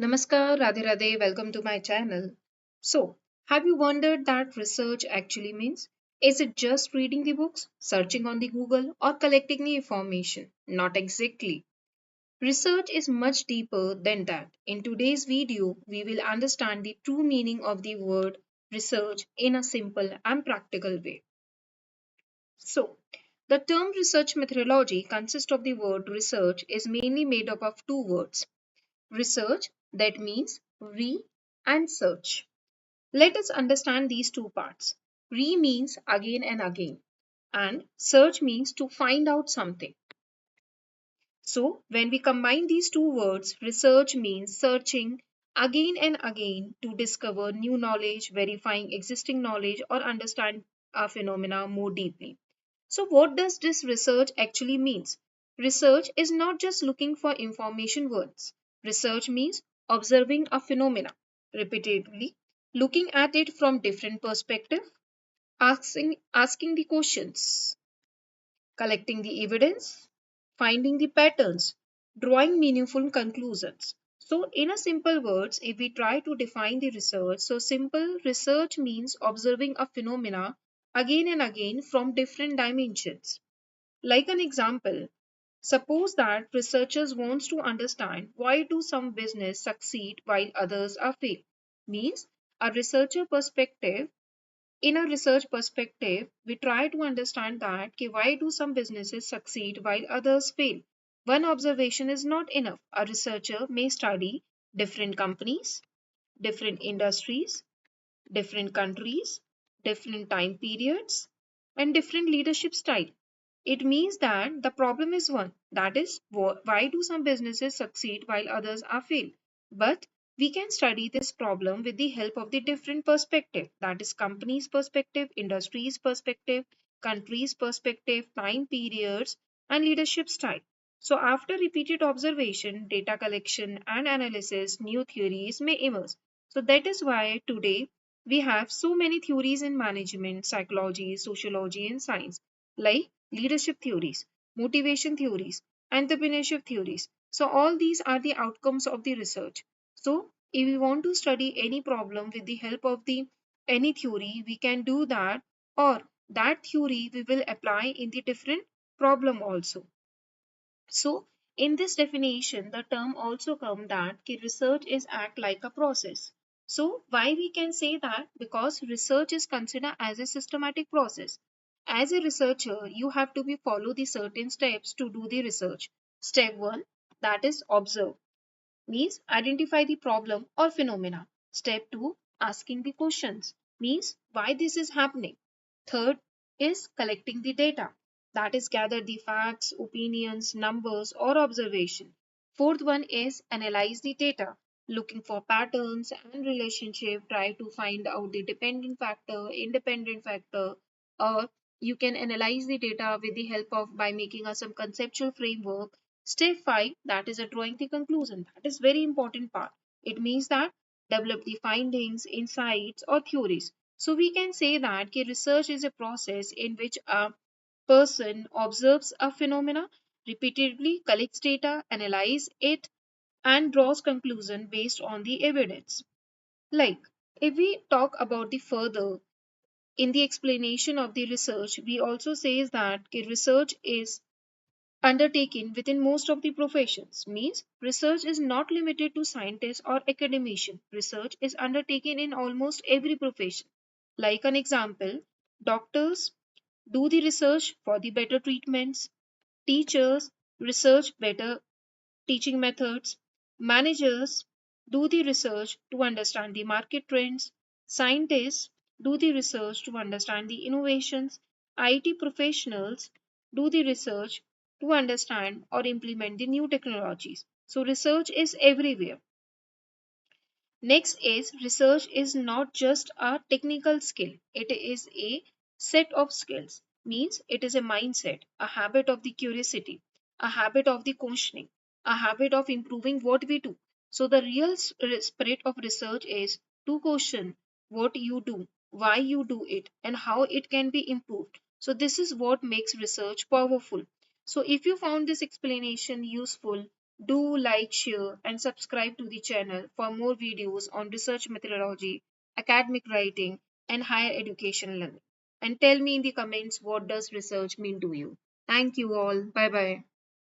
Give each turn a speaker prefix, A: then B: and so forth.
A: Namaskar, Radhe Radhe, welcome to my channel. So, have you wondered that research actually means? Is it just reading the books, searching on the Google, or collecting the information? Not exactly. Research is much deeper than that. In today's video, we will understand the true meaning of the word research in a simple and practical way. So, the term research methodology consists of the word research is mainly made up of two words. Research, that means re and search. Let us understand these two parts. Re means again and again, and search means to find out something. So, when we combine these two words, research means searching again and again to discover new knowledge, verifying existing knowledge, or understand a phenomena more deeply. So, what does this research actually means? Research is not just looking for information words. Research means observing a phenomena repeatedly, looking at it from different perspectives, asking the questions, collecting the evidence, finding the patterns, drawing meaningful conclusions. So, in a simple words, if we try to define the research, so simple research means observing a phenomena again and again from different dimensions. Like an example, suppose that researchers wants to understand why do some business succeed while others are fail. Means a researcher perspective in a research perspective, we try to understand that why do some businesses succeed while others fail. One observation is not enough. A researcher may study different companies, different industries, different countries, different time periods, and different leadership style. It means that the problem is one, that is, why do some businesses succeed while others are fail? But we can study this problem with the help of the different perspective, that is, companies' perspective, industries' perspective, countries' perspective, time periods, and leadership style. So, after repeated observation, data collection, and analysis, new theories may emerge. So, that is why today we have so many theories in management, psychology, sociology, and science, like leadership theories, motivation theories, entrepreneurship theories. So, all these are the outcomes of the research. So, if we want to study any problem with the help of the any theory, we can do that, or that theory we will apply in the different problem also. So, in this definition, the term also come that research is act like a process. So, why we can say that? Because research is considered as a systematic process. As a researcher, you have to be follow the certain steps to do the research. Step 1, that is observe, means identify the problem or phenomena. Step 2, asking the questions, means why this is happening. Third is collecting the data, that is gather the facts, opinions, numbers, or observation. Fourth one is analyze the data, looking for patterns and relationship, try to find out the dependent factor, independent factor, or you can analyze the data with the help of by making some conceptual framework. Step 5, that is a drawing the conclusion. That is very important part. It means that develop the findings, insights, or theories. So we can say that research is a process in which a person observes a phenomena repeatedly, collects data, analyzes it, and draws conclusion based on the evidence. Like if we talk about the further in the explanation of the research, we also says that research is undertaken within most of the professions, means research is not limited to scientists or academicians. Research is undertaken in almost every profession. Like an example, doctors do the research for the better treatments, teachers research better teaching methods, managers do the research to understand the market trends, scientists do the research to understand the innovations, IT professionals do the research to understand or implement the new technologies. So, research is everywhere. Next is research is not just a technical skill, it is a set of skills. Means it is a mindset, a habit of the curiosity, a habit of the questioning, a habit of improving what we do. So the real spirit of research is to question what you do, why you do it, and how it can be improved. So this is what makes research powerful. So if you found this explanation useful, Do like, share, and subscribe to the channel for more videos on research methodology, academic writing, and higher education learning. And tell me in the comments what does research mean to you. Thank you all. Bye bye.